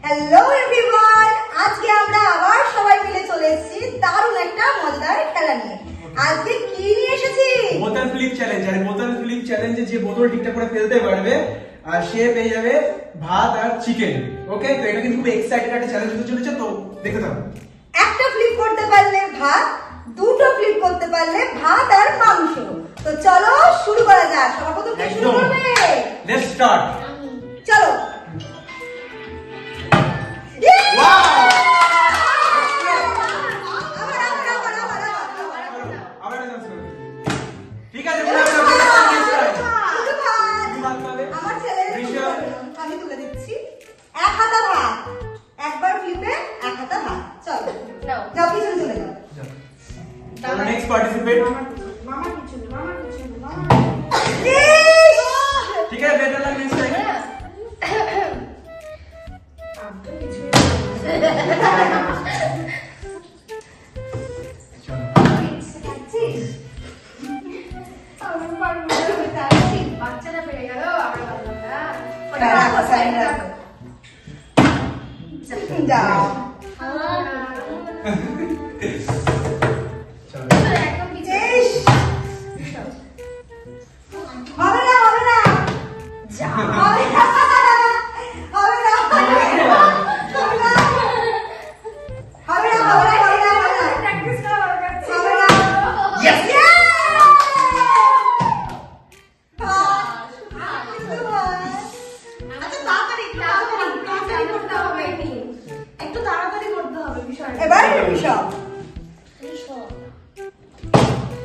Hello everyone, আজকে আমরা আবার সবাই মিলে চলে এসেছি দারুণ একটা মজাদার খেলা নিয়ে। আজকে কি নিয়ে এসেছি? বোতল ফ্লিপ চ্যালেঞ্জ। আর বোতল ফ্লিপ চ্যালেঞ্জে যে বোতল ঠিকঠাক করে ফেলতে পারবে আর সে পেয়ে যাবে ভাত আর চিকেন। ওকে, তো এটা কিন্তু খুব এক্সাইটেড একটা চ্যালেঞ্জ হতে চলেছে, তো দেখতে থাকো। একটা ফ্লিপ করতে পারলে ভাত, দুটো ফ্লিপ করতে পারলে ভাত আর মাংস। তো চলো শুরু করা যাক। সবার প্রথম কে শুরু করবে? Let's start. চলো। ঠিক আছে, আমি তুলে দিচ্ছি এক হাতা ভাত, একবার ফ্লিপে এক হাতা ভাত। চলো যাও, পিছনে চলে যাও। Next participate. ঠিক আছে, বেটার লাক নেক্সট টাইম। বাচ্চারা পেরে গেল, আমরা পারলাম না। যাও। একদম পিছিয়ে। ইস, হবে না, হবে না। যা। হবে না, হবে না, হবে না, হবে না, হবে না, হবে না, হবে না। প্র্যাকটিস করা দরকার ছিল। হবে না। Yes! আচ্ছা, তাড়াতাড়ি করতে হবে। একটু তাড়াতাড়ি করতে হবে বিষয়টা। এবার ঋষভ।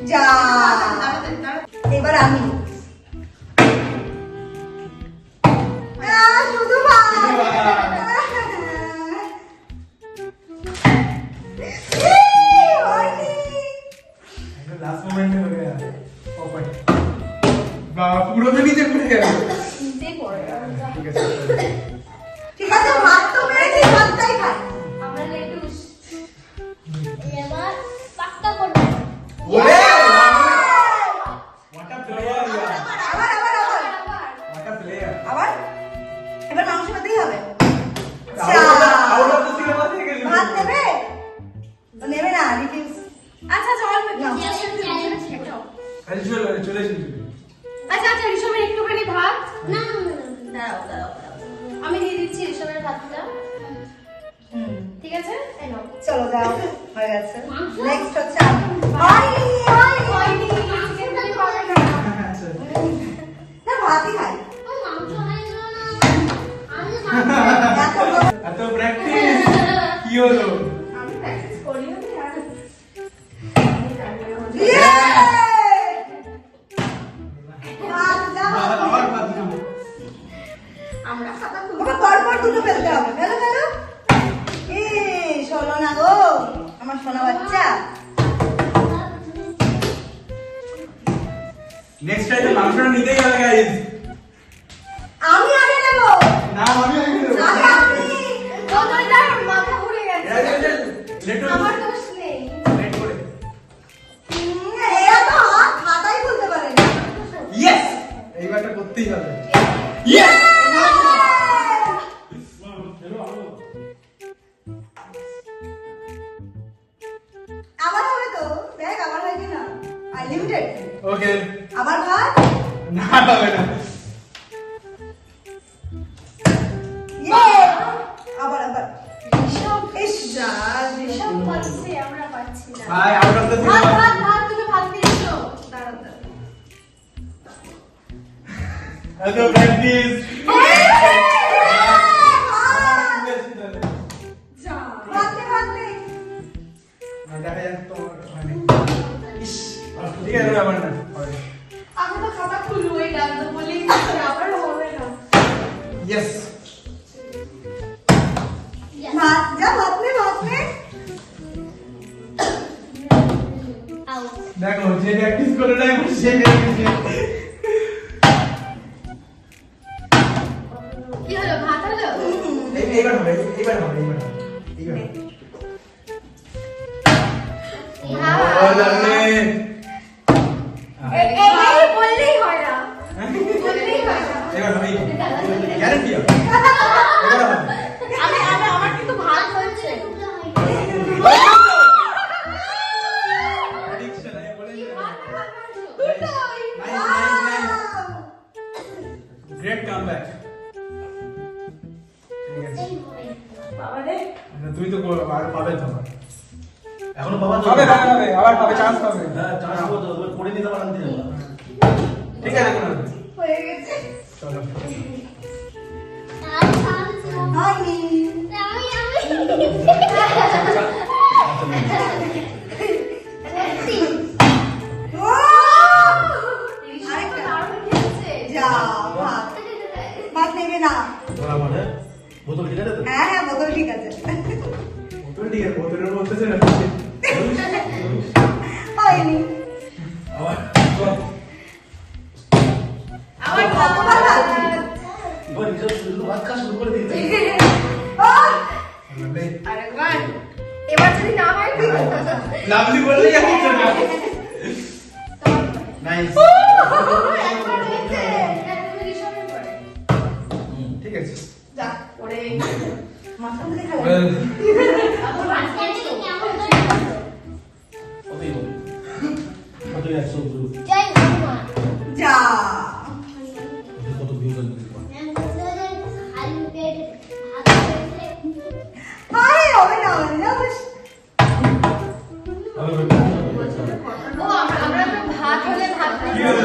যা। এবার আমি। শুধু ভাত। হয়নি। लास्ट मोमेंट में हो गया पॉपट। পুরো তো নিচে পড়ে গেল। নিচেই পড়ে গেল। ঠিক আছে, ঠিক আছে, ভাত তো পেয়েছি, ভাতটাই খাই। আমরা লেটুস। এবার পাক্কা করবে। ওরে what a player यार, আবার আবার আবার what a player। আবার এবার মাংস খেতেই হবে। আউট অফ দ্য সিনেমা থেকে গেল। ভাত নেবে? নেবে না, রিফিউজ। আচ্ছা আচ্ছা, অল্প একটু। নাও। আরে চলে এসেছি। আচ্ছা আচ্ছা, ঋষভের একটুখানি ভাত। না না না না। দাঁড়াও। আমি দিয়ে দিচ্ছি ঋষভের ভাতটা। হুম, ঠিক আছে, এই নাও। চলো যাও, হয়ে গেছে। মাংস? নেক্সট হচ্ছে আমি। হয়নি, হয়নি। হয়নি, চিকেন কারি পাবে না। আচ্ছা, না, ভাতই খাই। ও মাংস হয় না। আমি মাংস এত বড়- এত প্র্যাকটিস কি হলো? আমি প্র্যাকটিস করি না আর। ইয়ে! ভাত, যা ভাত। আবার ভাত খাবো। আমরা খাতা খুলবো। ওকে পরপর দুটো ফেলতে হবে। ফেলো, ফেলো। শোনো না গো, আমার সোনা বাচ্চা। নেক্সট টাইম মাংসটা নিতেই হবে গাইস। আমি আগে নেবো। না আমি আগে দেব। আগে আপনি। ওদের মাথা ঘুরে গেছে। লেটু আমার দোষ নেই। লেট করে। এরা তো হাত খাতাই খুলতে পারে না। ইয়েস, এইবারটা করতেই হবে। ইয়েস, আবার হবে তো, দেখ আবার হয় কিনা। আনলিমিটেড। ওকে। আবার ভাত। না হবে না। ইয়ে! আবার আবার। ঋষভ ইস, ঋষভ পাচ্ছে, আমরা পাচ্ছি না। ভাই আউট অফ দ্য ভাত সিনেমা। ভাত ভাত, তুমি ভাত দিয়ে এসো। দাঁড়াও। এত প্র্যাকটিস। যা। ভাতে ভাতে। দেখা যাক তো মানে ইস, ঠিক আছে ব্যাপার না। আমি তো খাতা খুলবোই না, তো বলেই আবার হবে না। ইয়েস, ভাত, যা ভাত নে, ভাত নে। আউট। দেখো যে প্র্যাকটিস করে নাই সে প্র্যাকটিস। কি হলো, ভাত হলো? এইবার হবে, এইবার হবে, এইবার হবে, এইবার হবে। ও জানে। এই বললেই হয় না। বললেই হয় না। এবার হবে, গ্যারান্টি হবে। এবার হবে। আমি আছে বাবা রে না, তুই তো আর পাবে তো আবার। এখনো বাবা তো পাবে পাবে পাবে আবার পাবে চান্স পাবে হ্যাঁ চান্স পাবো তো এবার করে নিতে পারেন দিন ঠিক আছে কোনো ব্যাপার না। হয়ে গেছে চলো হয়নি ও! আরেকটা। যা ভাত ভাত নেবে না ধরা মানে বোতল ঠিক আছে তো হ্যাঁ হ্যাঁ বোতল ঠিক আছে বোতল ঠিক আছে বোতলের বলতেছে না হয়নি আবার আমার কতবার ভাত? এবার নিজের শুধু ভাত খাওয়া শুরু করে দিতে আহ! আরেকবার এবার যদি না হয় লাভলি বললেই আমি তো না নাইস একবার হয়েছে। ঠিক আছে যা ওরে মাথা মুখে খেলা। কতই বলি কতই 100 গ্রুপ যা কত ভিউ দেন আরে হবে না হবে না হবে ও আমরা তো ভাত হলে ভাত খাই কি হলো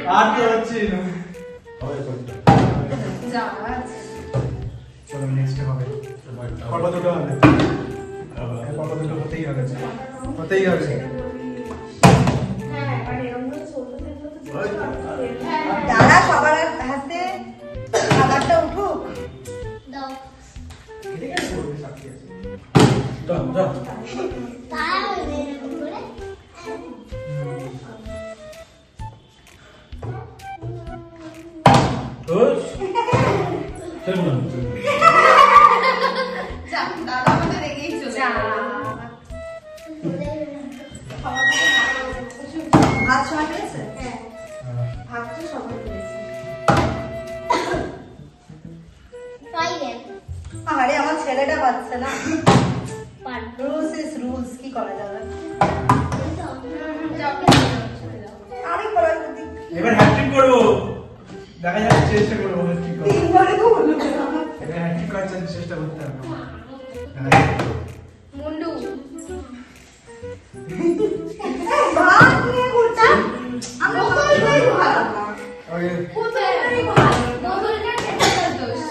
আর তো হচ্ছে না হবে কতটা যা চলো নেক্সট হবে পর্ব দুটো হবে পর্ব দুটো হতেই হবে হতেই হবে হ্যাঁ আর এরকম করে চলতে থাকলে তো জিনিসটা আরো ভালো হবে। হ্যাঁ যারা সবার হাতে খাবারটা উঠুক ঠিক আছে করবে সব ঠিক আছে দাও দাও ওস চল না যা দাদা আমাকে রেগেই চলে যা ভাত সবাই পেয়েছে ভাত তো সবাই করেছে আরে আমার ছেলেটা পাচ্ছে না রুলস ইজ রুলস কি করা যাবে আরে করার যদি এবার হ্যাট্রিক করব দেখা যাক চেষ্টা করব হ্যাট্রিক করব তিনবারে তো বললো এবার হ্যাট্রিক করার চেষ্টা করতে হবে মুন্ডু ভাত নিয়ে ঘুরতাম আমরা বোতলটাই ভাত ওকে কোথায় ভাত বোতলটা খেতে দোষ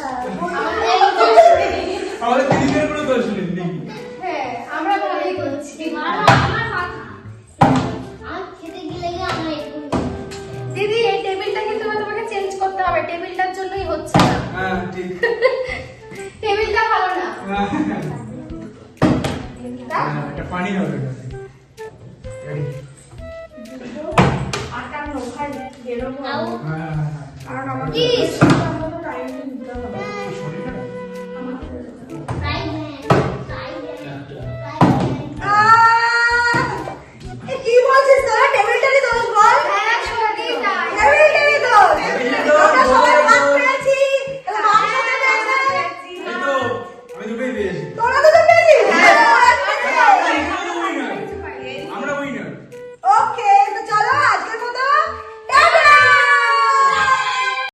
আমাদের দিদিদের কোনো দোষ নেই নাকি? হ্যাঁ আমরা ভালোই করছি দিদি এই টেবিলটা কিন্তু তোমাকে চেঞ্জ করতে হবে টেবিলটার জন্যই হচ্ছে না হ্যাঁ ঠিক টেবিলটা ভালো না একটা পানি হবে রেডি আটা নোখাই বেরোবো হ্যাঁ কারণ আমার কি?